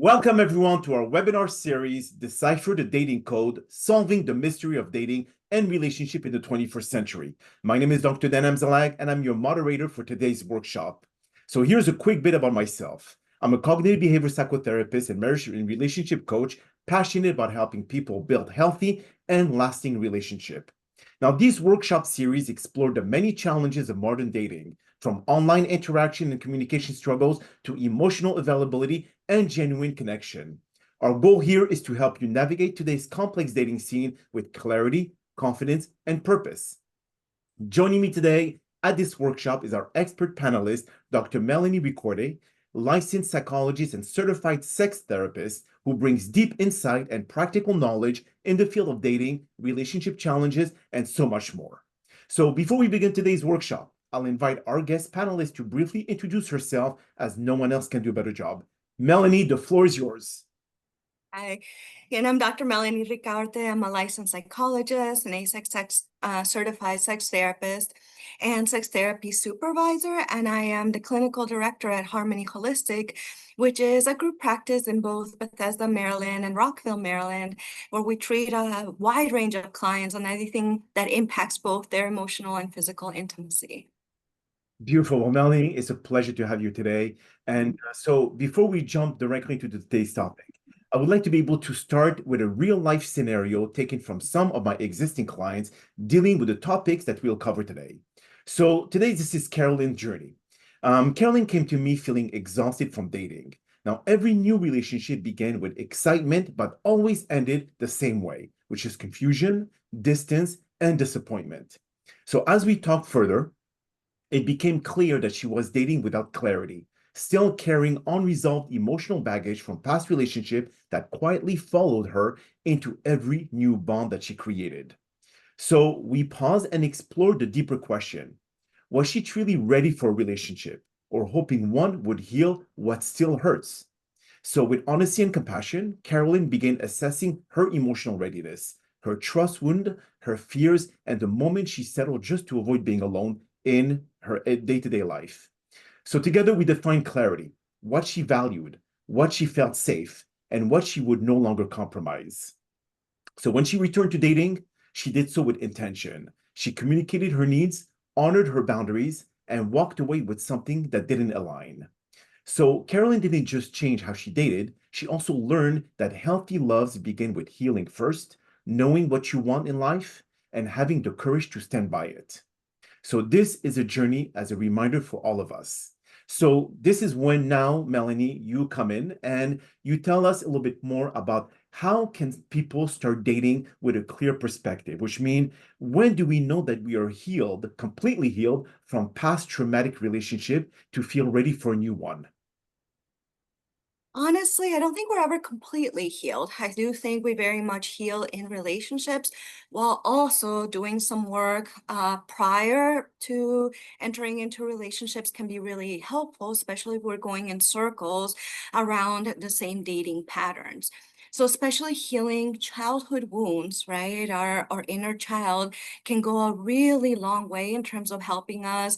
Welcome everyone to our webinar series, Decipher the Dating Code, Solving the Mystery of Dating and Relationship in the 21st Century. My name is Dr. Dan Amzalag, and I'm your moderator for today's workshop. So here's a quick bit about myself. I'm a cognitive behavior psychotherapist and marriage and relationship coach, passionate about helping people build healthy and lasting relationships. Now, these workshop series explore the many challenges of modern dating, from online interaction and communication struggles to emotional availability and genuine connection. Our goal here is to help you navigate today's complex dating scene with clarity, confidence, and purpose. Joining me today at this workshop is our expert panelist, Dr. Melanie Rekindle, licensed psychologist and certified sex therapist who brings deep insight and practical knowledge in the field of dating, relationship challenges, and so much more. So before we begin today's workshop, I'll invite our guest panelist to briefly introduce herself, as no one else can do a better job. Melanie, the floor is yours. Hi, and I'm Dr. Melanie Ricaurte. I'm a licensed psychologist and a certified sex therapist and sex therapy supervisor, and I am the clinical director at Harmony Holistic, which is a group practice in both Bethesda, Maryland and Rockville, Maryland, where we treat a wide range of clients on anything that impacts both their emotional and physical intimacy. Beautiful. Well, Melanie, it's a pleasure to have you today. And so before we jump directly to today's topic, I would like to be able to start with a real life scenario taken from some of my existing clients dealing with the topics that we'll cover today. So today, this is Carolyn's journey. Carolyn came to me feeling exhausted from dating. Now, every new relationship began with excitement, but always ended the same way, which is confusion, distance, and disappointment. So as we talked further, it became clear that she was dating without clarity, still carrying unresolved emotional baggage from past relationships that quietly followed her into every new bond that she created. So we paused and explored the deeper question. Was she truly ready for a relationship, or hoping one would heal what still hurts? So with honesty and compassion, Carolyn began assessing her emotional readiness, her trust wound, her fears, and the moment she settled just to avoid being alone in her day-to-day life. So together we defined clarity, what she valued, what she felt safe, and what she would no longer compromise. So when she returned to dating, she did so with intention. She communicated her needs, honored her boundaries, and walked away with something that didn't align. So Carolyn didn't just change how she dated, she also learned that healthy loves begin with healing first, knowing what you want in life, and having the courage to stand by it. So this is a journey as a reminder for all of us. So this is when now, Melanie, you come in and you tell us a little bit more about how can people start dating with a clear perspective, which means when do we know that we are healed, completely healed from past traumatic relationship to feel ready for a new one? Honestly, I don't think we're ever completely healed. I do think we very much heal in relationships while also doing some work prior to entering into relationships can be really helpful, especially if we're going in circles around the same dating patterns. So especially healing childhood wounds, right? Our inner child can go a really long way in terms of helping us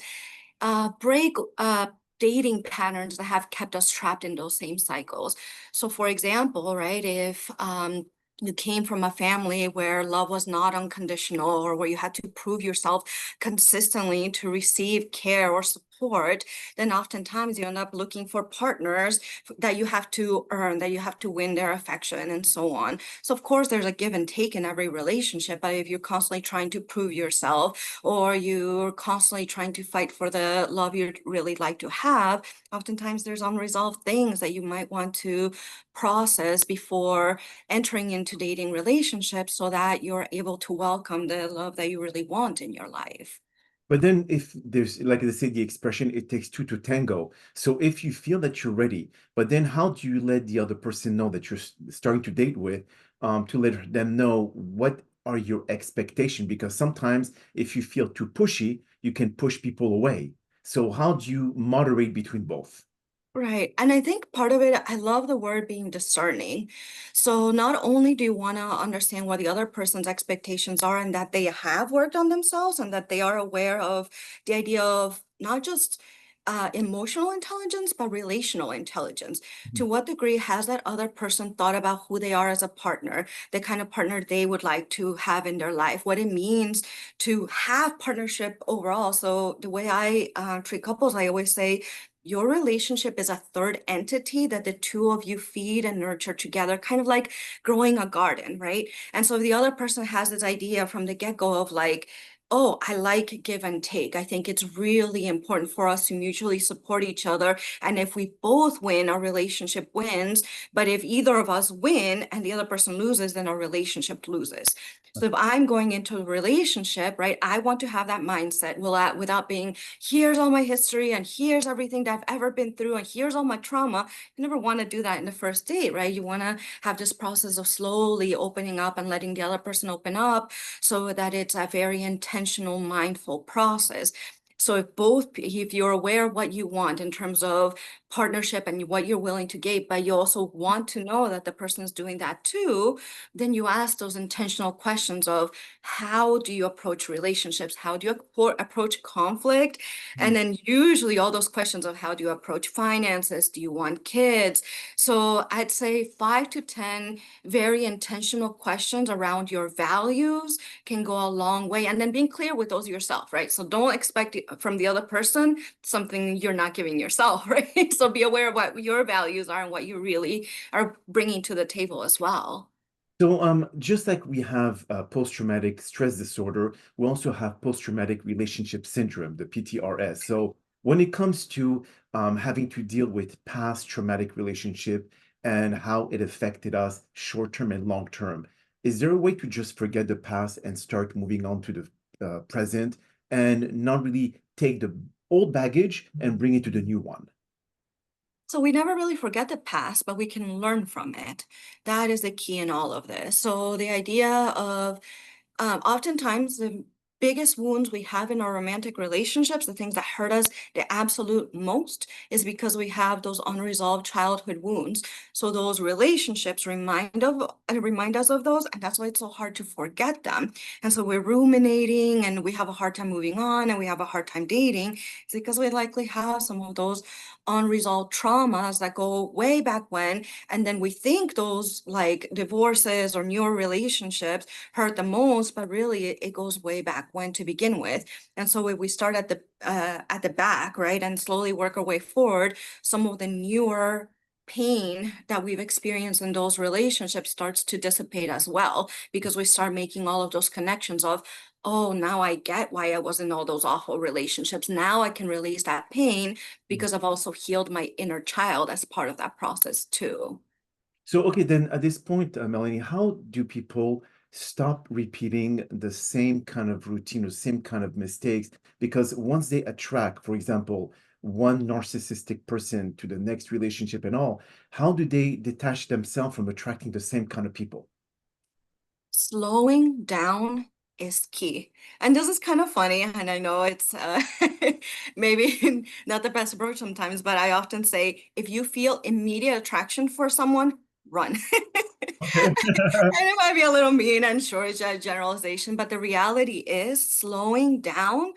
break dating patterns that have kept us trapped in those same cycles. So for example, right, if you came from a family where love was not unconditional or where you had to prove yourself consistently to receive care or support, then oftentimes you end up looking for partners that you have to earn, that you have to win their affection and so on. So of course there's a give and take in every relationship, but if you're constantly trying to prove yourself or you're constantly trying to fight for the love you'd really like to have, oftentimes there's unresolved things that you might want to process before entering into dating relationships so that you're able to welcome the love that you really want in your life. But then if there's, like they say, the expression, it takes two to tango. So if you feel that you're ready, but then how do you let the other person know that you're starting to date with, to let them know what are your expectations? Because sometimes if you feel too pushy, you can push people away. So how do you moderate between both? Right. And I think part of it, I love the word being discerning. So not only do you want to understand what the other person's expectations are and that they have worked on themselves and that they are aware of the idea of not just emotional intelligence, but relational intelligence. Mhm. To what degree has that other person thought about who they are as a partner, the kind of partner they would like to have in their life, what it means to have partnership overall? So the way I treat couples, I always say, your relationship is a third entity that the two of you feed and nurture together, kind of like growing a garden, right? And so if the other person has this idea from the get-go of like, oh, I like give and take. I think it's really important for us to mutually support each other. And if we both win, our relationship wins. But if either of us win and the other person loses, then our relationship loses. So if I'm going into a relationship, right, I want to have that mindset without being, here's all my history and here's everything that I've ever been through and here's all my trauma. You never want to do that in the first date, right? You want to have this process of slowly opening up and letting the other person open up so that it's a very intentional, mindful process. So if you're aware of what you want in terms of partnership and what you're willing to give, but you also want to know that the person is doing that too, then you ask those intentional questions of how do you approach relationships? How do you approach conflict? And then usually all those questions of how do you approach finances? Do you want kids? So I'd say 5 to 10 very intentional questions around your values can go a long way. And then being clear with those yourself, right? So don't expect from the other person something you're not giving yourself, right? So be aware of what your values are and what you really are bringing to the table as well. So, just like we have post-traumatic stress disorder, we also have post-traumatic relationship syndrome, the PTRS. So, when it comes to having to deal with past traumatic relationship and how it affected us short-term and long-term, is there a way to just forget the past and start moving on to the present and not really take the old baggage and bring it to the new one? So we never really forget the past, but we can learn from it. That is the key in all of this. So the idea of oftentimes the biggest wounds we have in our romantic relationships, the things that hurt us the absolute most, is because we have those unresolved childhood wounds. So those relationships remind us of those, and that's why it's so hard to forget them. And so we're ruminating, and we have a hard time moving on, and we have a hard time dating. It's because we likely have some of those unresolved traumas that go way back when, and then we think those like divorces or newer relationships hurt the most, but really it goes way back when to begin with. And so if we start at the back, right, and slowly work our way forward, some of the newer pain that we've experienced in those relationships starts to dissipate as well, because we start making all of those connections of, oh, now I get why I was in all those awful relationships. Now I can release that pain because I've also healed my inner child as part of that process too. So, okay, then at this point, Melanie, how do people stop repeating the same kind of routine or same kind of mistakes? Because once they attract, for example, one narcissistic person to the next relationship and all, how do they detach themselves from attracting the same kind of people? Slowing down is key. And this is kind of funny, and I know it's maybe not the best approach sometimes, but I often say if you feel immediate attraction for someone, run. Okay. And it might be a little mean and short generalization, but the reality is slowing down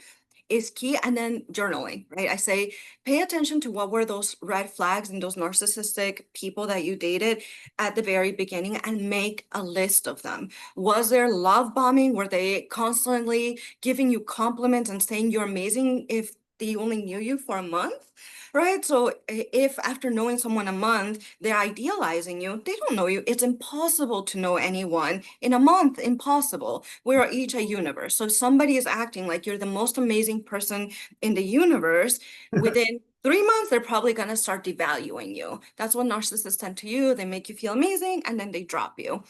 is key. And then journaling, right? I say, pay attention to what were those red flags and those narcissistic people that you dated at the very beginning and make a list of them. Was there love bombing? Were they constantly giving you compliments and saying you're amazing if they only knew you for a month? Right. So if after knowing someone a month, they're idealizing you, they don't know you. It's impossible to know anyone in a month. Impossible. We are each a universe. So if somebody is acting like you're the most amazing person in the universe, within 3 months, they're probably going to start devaluing you. That's what narcissists tend to do. They make you feel amazing and then they drop you.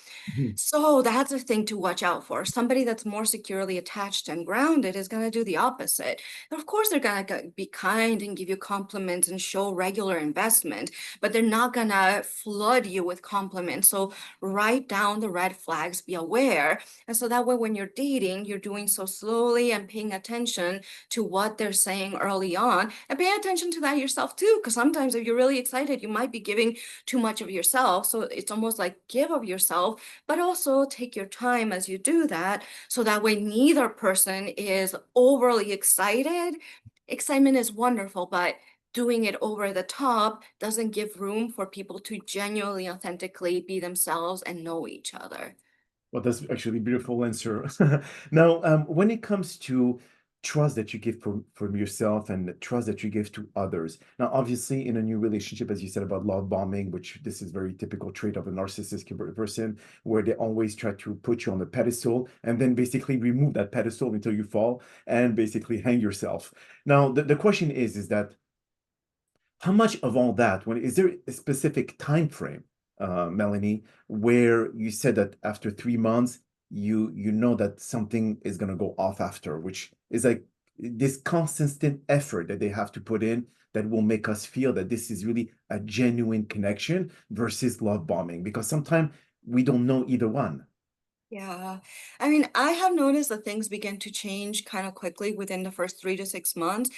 So that's a thing to watch out for. Somebody that's more securely attached and grounded is going to do the opposite. Of course, they're going to be kind and give you compliments and show regular investment, but they're not going to flood you with compliments. So write down the red flags, be aware. And so that way, when you're dating, you're doing so slowly and paying attention to what they're saying early on, and pay attention to that yourself too. Because sometimes if you're really excited, you might be giving too much of yourself. So it's almost like give of yourself, but also take your time as you do that. So that way neither person is overly excited excitement is wonderful, but doing it over the top doesn't give room for people to genuinely, authentically be themselves and know each other. Well, that's actually a beautiful answer. Now, when it comes to trust that you give from yourself and the trust that you give to others, now, obviously, in a new relationship, as you said about love bombing, which this is very typical trait of a narcissistic person, where they always try to put you on the pedestal and then basically remove that pedestal until you fall and basically hang yourself. Now, the question is that how much of all that, when is there a specific time frame, Melanie, where you said that after 3 months, you know that something is gonna go off after, which is like this constant effort that they have to put in that will make us feel that this is really a genuine connection versus love bombing, because sometimes we don't know either one. Yeah. I mean, I have noticed that things begin to change kind of quickly within the first 3 to 6 months.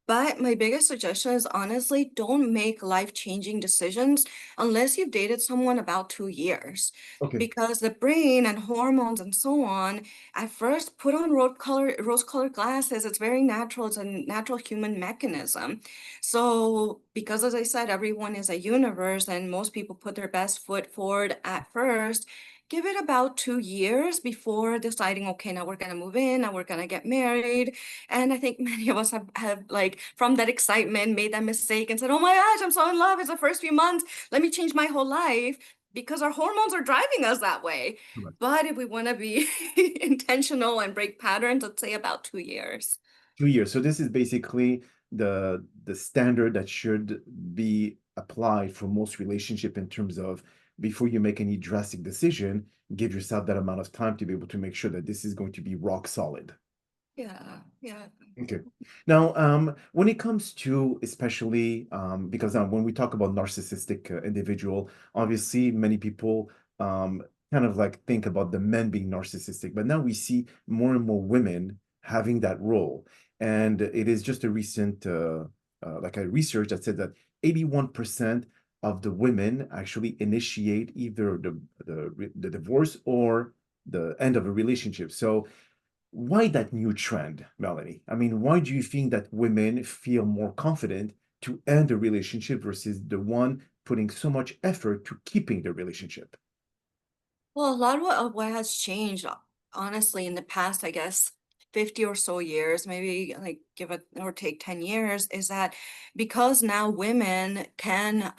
But my biggest suggestion is honestly, don't make life-changing decisions unless you've dated someone about 2 years. Okay. Because the brain and hormones and so on, at first put on rose-colored glasses. It's very natural. It's a natural human mechanism. So because as I said, everyone is a universe and most people put their best foot forward at first. Give it about 2 years before deciding, okay, now we're gonna move in, now we're gonna get married. And I think many of us have like from that excitement made that mistake and said, oh my gosh, I'm so in love. It's the first few months. Let me change my whole life because our hormones are driving us that way. But if we want to be intentional and break patterns, let's say about 2 years. 2 years. So this is basically the standard that should be applied for most relationship in terms of before you make any drastic decision, give yourself that amount of time to be able to make sure that this is going to be rock solid. Yeah, yeah. Okay. Now, when it comes to especially because when we talk about narcissistic individual, obviously many people kind of like think about the men being narcissistic, but now we see more and more women having that role, and it is just a recent like a research that said that 81% of the women actually initiate either the divorce or the end of a relationship. So why that new trend, Melanie? I mean, why do you think that women feel more confident to end a relationship versus the one putting so much effort to keeping the relationship? Well, a lot of what has changed, honestly, in the past, I guess, 50 or so years, maybe like give it or take 10 years, is that because now women can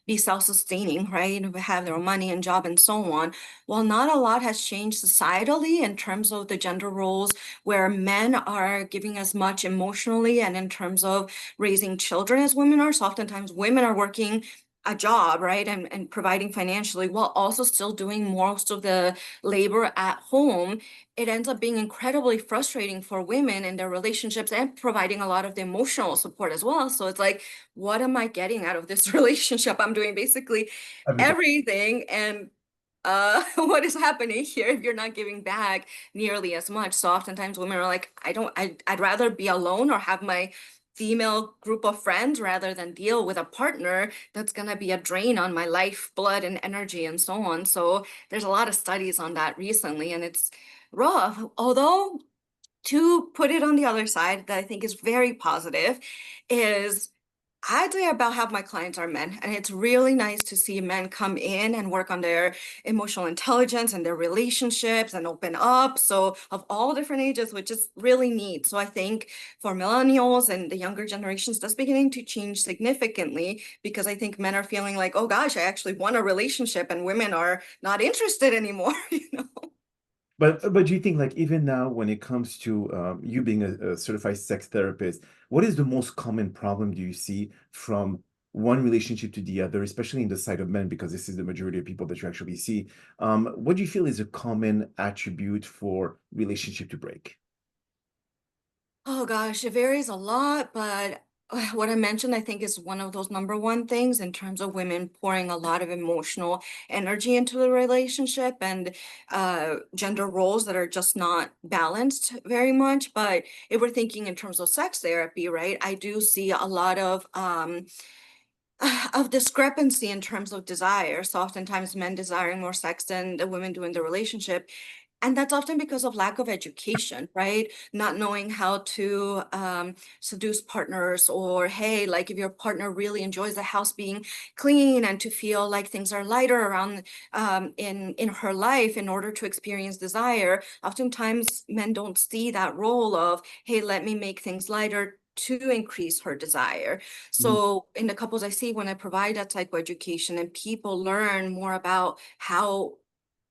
be self-sustaining, right? And have their own money and job and so on. Well, not a lot has changed societally in terms of the gender roles where men are giving as much emotionally and in terms of raising children as women are. So oftentimes women are working a job, right? And providing financially while also still doing most of the labor at home. It ends up being incredibly frustrating for women in their relationships and providing a lot of the emotional support as well. So it's like, what am I getting out of this relationship? I'm doing basically Everything. everything. And what is happening here if you're not giving back nearly as much? So oftentimes women are like, I'd rather be alone or have my female group of friends rather than deal with a partner that's going to be a drain on my life, blood, and energy, and so on. So there's a lot of studies on that recently, and it's rough. Although, to put it on the other side, that I think is very positive, is I'd say about half my clients are men, and it's really nice to see men come in and work on their emotional intelligence and their relationships and open up. So, of all different ages, which is really neat. So, I think for millennials and the younger generations, that's beginning to change significantly because I think men are feeling like, oh gosh, I actually want a relationship, and women are not interested anymore, you know? But do you think like even now when it comes to you being a certified sex therapist, what is the most common problem do you see from one relationship to the other, especially in the side of men, because this is the majority of people that you actually see. What do you feel is a common attribute for relationship to break? Oh gosh, it varies a lot, but what I mentioned, I think, is one of those number one things in terms of women pouring a lot of emotional energy into the relationship and gender roles that are just not balanced very much. But if we're thinking in terms of sex therapy, right, I do see a lot of discrepancy in terms of desire. So oftentimes men desiring more sex than the women do in the relationship. And that's often because of lack of education, right? Not knowing how to seduce partners, or hey, like if your partner really enjoys the house being clean, and to feel like things are lighter around in her life in order to experience desire. Oftentimes, men don't see that role of, hey, let me make things lighter to increase her desire. Mhm. So in the couples I see, when I provide that psychoeducation and people learn more about how,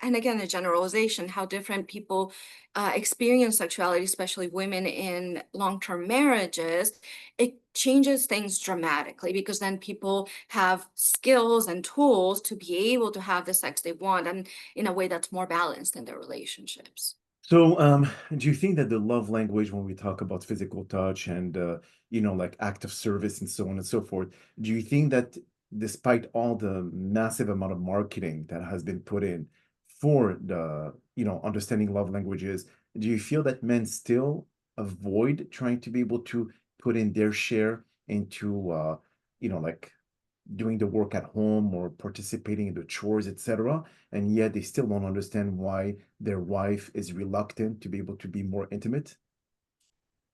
and again, a generalization, how different people experience sexuality, especially women in long-term marriages, it changes things dramatically, because then people have skills and tools to be able to have the sex they want, and in a way that's more balanced in their relationships. So, do you think that the love language, when we talk about physical touch and like act of service and so on and so forth, do you think that despite all the massive amount of marketing that has been put in for the, understanding love languages, do you feel that men still avoid trying to be able to put in their share into, like doing the work at home or participating in the chores, etc. And yet they still don't understand why their wife is reluctant to be able to be more intimate.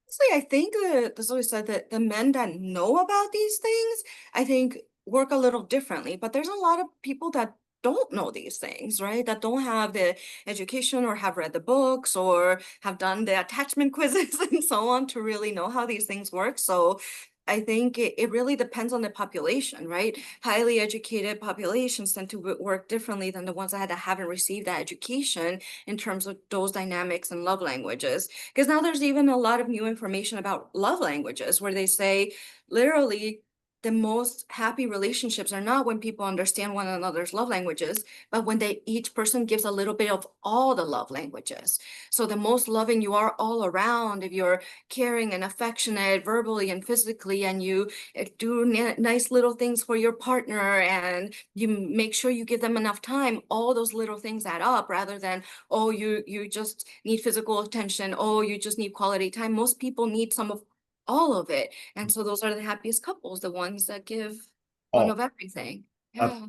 Honestly, I think that that's always said that the men that know about these things, I think, work a little differently. But there's a lot of people that don't know these things, right? That don't have the education, or have read the books, or have done the attachment quizzes and so on to really know how these things work. So I think it really depends on the population, right? Highly educated populations tend to work differently than the ones that haven't received that education in terms of those dynamics and love languages. Because now there's even a lot of new information about love languages, where they say literally the most happy relationships are not when people understand one another's love languages, but when each person gives a little bit of all the love languages. So the most loving you are all around, if you're caring and affectionate verbally and physically, and you do nice little things for your partner, and you make sure you give them enough time, all those little things add up, rather than, oh, you just need physical attention, oh, you just need quality time. Most people need some of all of it, and so those are the happiest couples, the ones that give one Oh, of everything. uh, Yeah.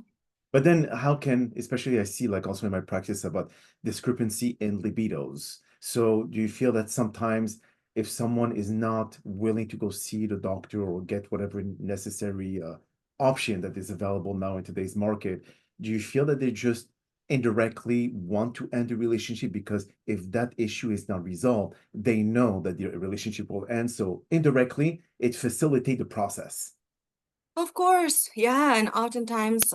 but then how can, especially I see like also in my practice about discrepancy in libidos. So do you feel that sometimes if someone is not willing to go see the doctor or get whatever necessary option that is available now in today's market, do you feel that they just indirectly want to end the relationship because if that issue is not resolved, they know that the relationship will end. So indirectly, it facilitates the process. Of course, yeah, and oftentimes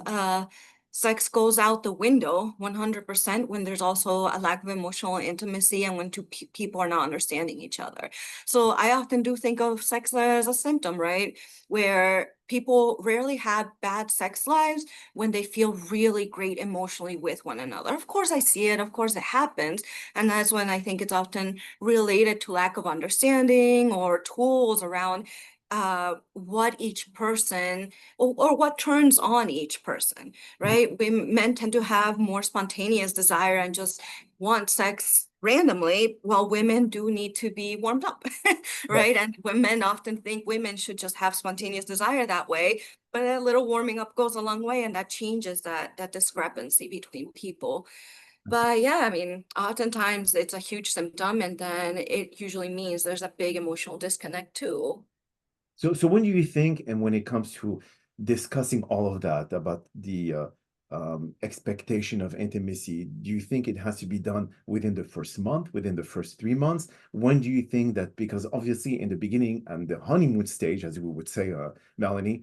sex goes out the window 100% when there's also a lack of emotional intimacy, and when two people are not understanding each other. So I often do think of sex as a symptom, right? Where people rarely have bad sex lives when they feel really great emotionally with one another. Of course, I see it, of course it happens, and that's when I think it's often related to lack of understanding or tools around what each person, or what turns on each person, right? Men tend to have more spontaneous desire and just want sex randomly, while women do need to be warmed up, Yeah. right? And men often think women should just have spontaneous desire that way, but a little warming up goes a long way, and that changes that discrepancy between people. But yeah, I mean, oftentimes it's a huge symptom, and then it usually means there's a big emotional disconnect too. So when do you think, and when it comes to discussing all of that about the expectation of intimacy, do you think it has to be done within the first month, within the first 3 months? When do you think that, because obviously in the beginning and the honeymoon stage, as we would say, Melanie,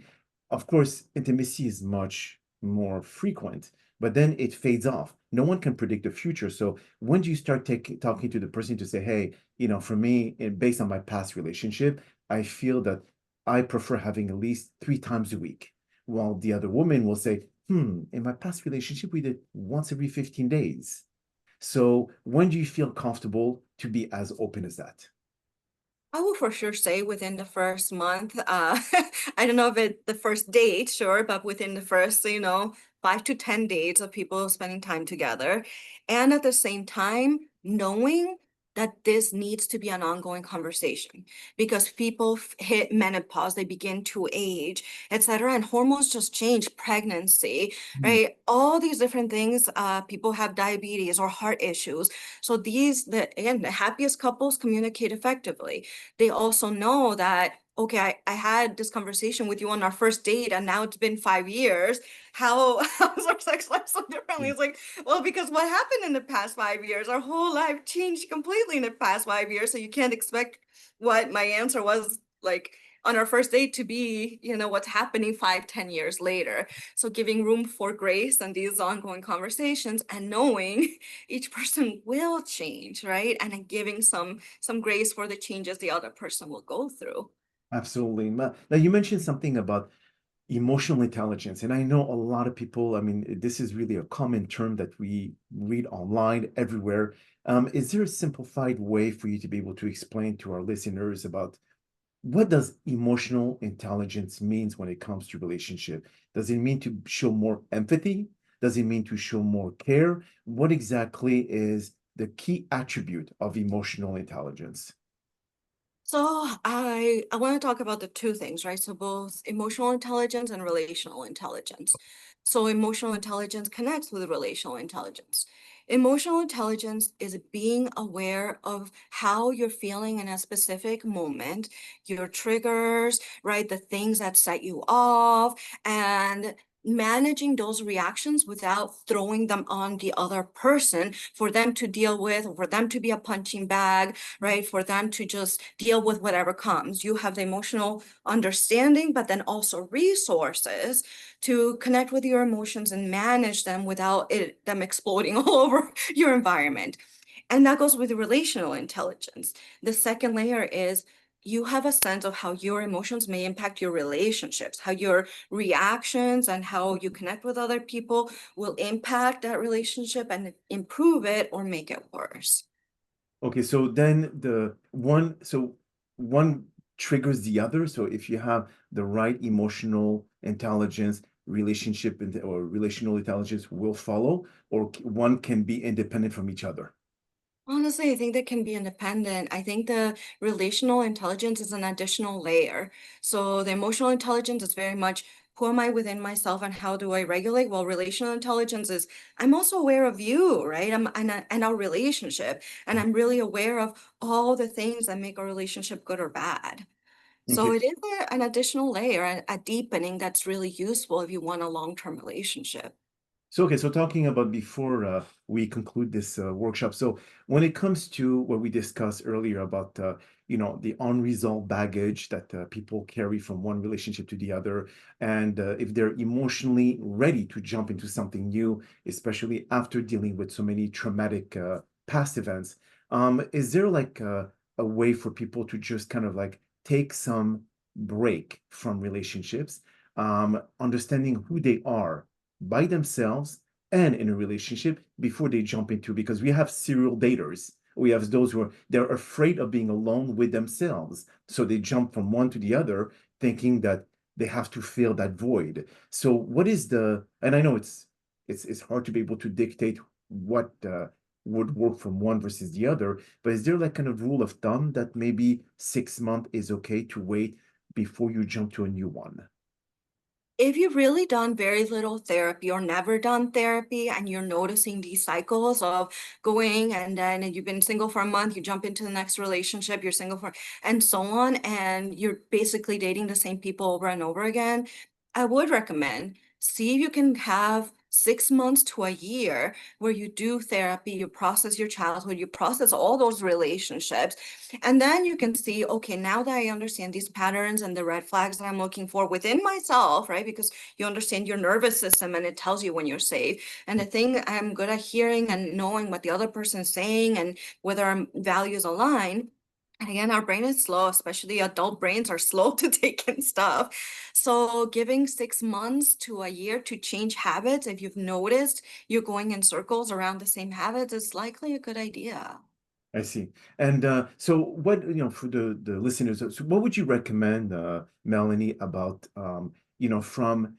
of course, intimacy is much more frequent, but then it fades off. No one can predict the future. So when do you start talking to the person to say, hey, for me, based on my past relationship, I feel that I prefer having at least 3 times a week. While the other woman will say, in my past relationship, we did once every 15 days. So when do you feel comfortable to be as open as that? I will for sure say within the first month. I don't know if it the first date, sure, but within the first, 5 to 10 days of people spending time together. And at the same time, knowing that this needs to be an ongoing conversation because people hit menopause, they begin to age, etc., and hormones just change, pregnancy, Mm. right? All these different things. People have diabetes or heart issues. So again, the happiest couples communicate effectively. They also know that, okay, I had this conversation with you on our first date, and now it's been 5 years. How's our sex life so differently? Yeah. It's like, well, because what happened in the past 5 years, our whole life changed completely in the past 5 years. So you can't expect what my answer was like on our first date to be, what's happening 5, 10 years later. So giving room for grace and these ongoing conversations and knowing each person will change, right? And then giving some grace for the changes the other person will go through. Absolutely. Now, you mentioned something about emotional intelligence, and I know a lot of people, I mean, this is really a common term that we read online everywhere. Is there a simplified way for you to be able to explain to our listeners about what does emotional intelligence means when it comes to relationship? Does it mean to show more empathy? Does it mean to show more care? What exactly is the key attribute of emotional intelligence? So I want to talk about the two things, right? So both emotional intelligence and relational intelligence. So emotional intelligence connects with relational intelligence. Emotional intelligence is being aware of how you're feeling in a specific moment, your triggers, right? The things that set you off, and managing those reactions without throwing them on the other person for them to deal with, or for them to be a punching bag, right? For them to just deal with whatever comes. You have the emotional understanding, but then also resources to connect with your emotions and manage them without them exploding all over your environment. And that goes with relational intelligence. The second layer is you have a sense of how your emotions may impact your relationships, how your reactions and how you connect with other people will impact that relationship and improve it or make it worse. Okay, so then one triggers the other. So if you have the right emotional intelligence, or relational intelligence will follow, or one can be independent from each other. Honestly, I think that can be independent. I think the relational intelligence is an additional layer. So the emotional intelligence is very much who am I within myself and how do I regulate? Well, relational intelligence is I'm also aware of you, right? And our relationship, and I'm really aware of all the things that make our relationship good or bad. So Okay. it is an additional layer, a deepening that's really useful if you want a long-term relationship. So talking about before we conclude this workshop. So when it comes to what we discussed earlier about the unresolved baggage that people carry from one relationship to the other, and if they're emotionally ready to jump into something new, especially after dealing with so many traumatic past events, is there like a way for people to just kind of like take some break from relationships, understanding who they are by themselves and in a relationship before they jump into, because we have serial daters. We have those who they're afraid of being alone with themselves. So they jump from one to the other, thinking that they have to fill that void. So what is and I know it's hard to be able to dictate what would work from one versus the other, but is there like kind of rule of thumb that maybe 6 months is okay to wait before you jump to a new one? If you've really done very little therapy or never done therapy and you're noticing these cycles of going and then you've been single for a month, you jump into the next relationship, you're single for, and so on, and you're basically dating the same people over and over again, I would recommend see if you can have 6 months to a year where you do therapy, you process your childhood, you process all those relationships, and then you can see, okay, now that I understand these patterns and the red flags that I'm looking for within myself, right? Because you understand your nervous system and it tells you when you're safe. And the thing I'm good at hearing and knowing what the other person is saying and whether our values align. And again, our brain is slow, especially adult brains are slow to take in stuff. So giving 6 months to a year to change habits, if you've noticed you're going in circles around the same habits, is likely a good idea. I see. And so what, for the listeners, so what would you recommend, Melanie, about, from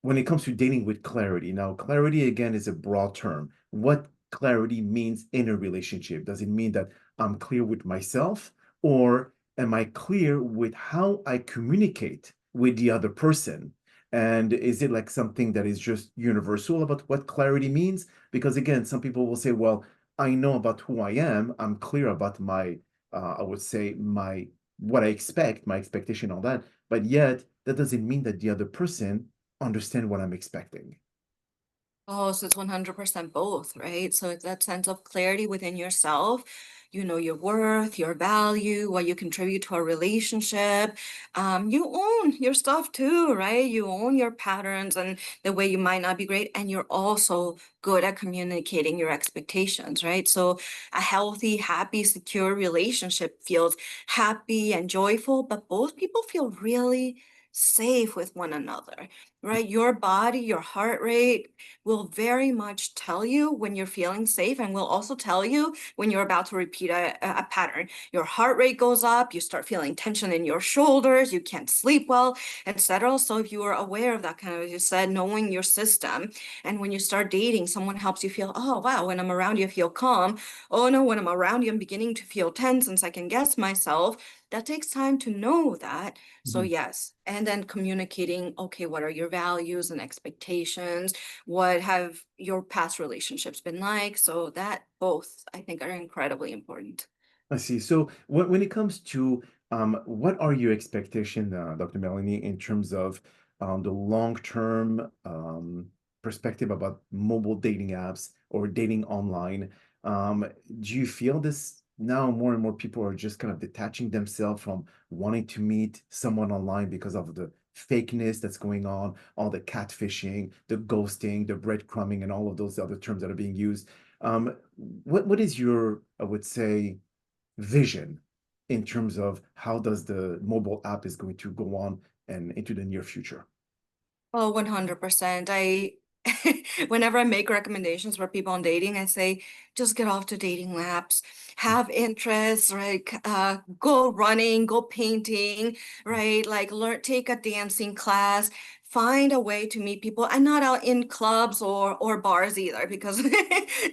when it comes to dating with clarity? Now, clarity again is a broad term. What clarity means in a relationship? Does it mean that I'm clear with myself, or am I clear with how I communicate with the other person? And is it like something that is just universal about what clarity means? Because again, some people will say, well, I know about who I am. I'm clear about my, I would say, my what I expect, my expectation, all that. But yet, that doesn't mean that the other person understand what I'm expecting. Oh, so it's 100% both, right? So it's that sense of clarity within yourself. You know your worth, your value, what you contribute to a relationship. You own your stuff too, right? You own your patterns and the way you might not be great. And you're also good at communicating your expectations, right? So a healthy, happy, secure relationship feels happy and joyful, but both people feel really safe with one another, right? Your body, your heart rate will very much tell you when you're feeling safe, and will also tell you when you're about to repeat a pattern. Your heart rate goes up, you start feeling tension in your shoulders, you can't sleep well, etc. So if you are aware of that, kind of, as you said, knowing your system, and when you start dating, someone helps you feel, oh wow, when I'm around you, I feel calm. Oh no, when I'm around you, I'm beginning to feel tense and second guess myself. That takes time to know that. So Mhm. yes, and then communicating, okay, what are your values and expectations? What have your past relationships been like? So that both, I think, are incredibly important. I see. So when it comes to what are your expectations, Dr. Melanie, in terms of the long-term perspective about mobile dating apps or dating online? Um, do you feel this now more and more people are just kind of detaching themselves from wanting to meet someone online because of the fakeness that's going on, all the catfishing, the ghosting, the breadcrumbing, and all of those other terms that are being used? What is your, I would say, vision in terms of how does the mobile app is going to go on and into the near future? Oh, 100%. Whenever I make recommendations for people on dating, I say, just get off the dating apps, have interests, right? Go running, go painting, right? Like learn, take a dancing class, find a way to meet people, and not out in clubs or bars either, because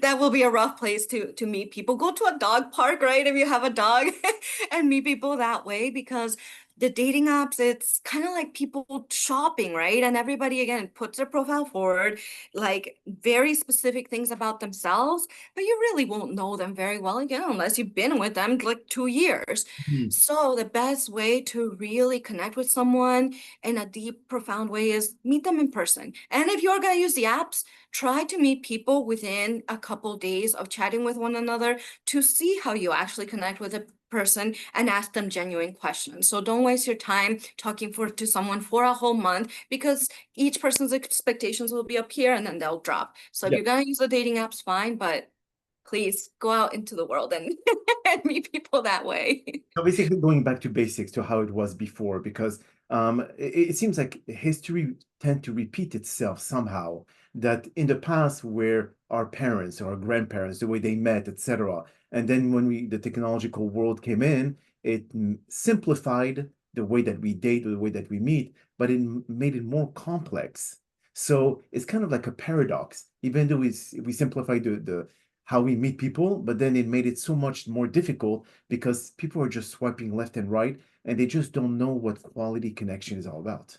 that will be a rough place to meet people. Go to a dog park, right? If you have a dog, and meet people that way, because the dating apps, it's kind of like people shopping, right? And everybody, again, puts their profile forward, like very specific things about themselves, but you really won't know them very well, again, unless you've been with them like 2 years. Mhm. So the best way to really connect with someone in a deep, profound way is meet them in person. And if you're going to use the apps, try to meet people within a couple days of chatting with one another to see how you actually connect with a person and ask them genuine questions. So don't waste your time talking to someone for a whole month, because each person's expectations will be up here and then they'll drop. So if Yeah. you're gonna use the dating apps, fine, but please go out into the world and, and meet people that way. So basically going back to basics to how it was before, because it seems like history tend to repeat itself somehow, that in the past where our parents or our grandparents, the way they met, etc. And then when the technological world came in, it simplified the way that we date or the way that we meet, but it made it more complex. So it's kind of like a paradox, even though we simplified the how we meet people, but then it made it so much more difficult because people are just swiping left and right and they just don't know what quality connection is all about.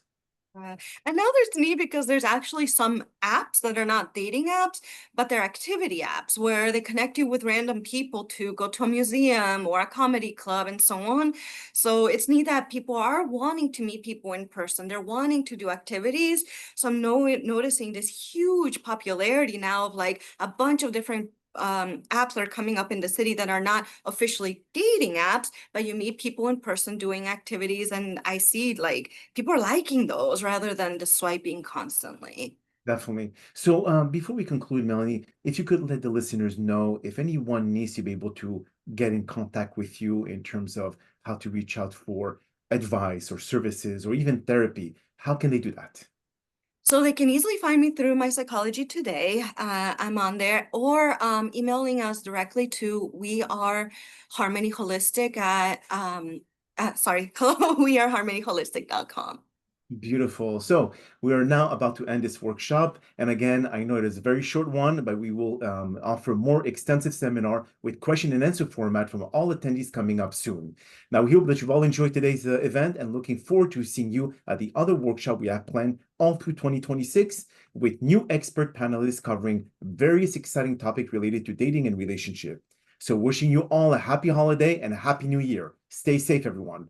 And now there's neat because there's actually some apps that are not dating apps, but they're activity apps where they connect you with random people to go to a museum or a comedy club and so on. So it's neat that people are wanting to meet people in person. They're wanting to do activities. So I'm noticing this huge popularity now of like a bunch of different apps that are coming up in the city that are not officially dating apps, but you meet people in person doing activities. And I see like people are liking those rather than just swiping constantly. Definitely. So before we conclude, Melanie, if you could let the listeners know if anyone needs to be able to get in contact with you in terms of how to reach out for advice or services or even therapy, how can they do that? So they can easily find me through My Psychology Today. I'm on there, or emailing us directly to We Are Harmony Holistic at sorry, we are harmonyholistic.com. Beautiful. So we are now about to end this workshop. And again, I know it is a very short one, but we will offer more extensive seminar with question and answer format from all attendees coming up soon. Now, we hope that you've all enjoyed today's event and looking forward to seeing you at the other workshop we have planned all through 2026 with new expert panelists covering various exciting topics related to dating and relationship. So wishing you all a happy holiday and a happy new year. Stay safe, everyone.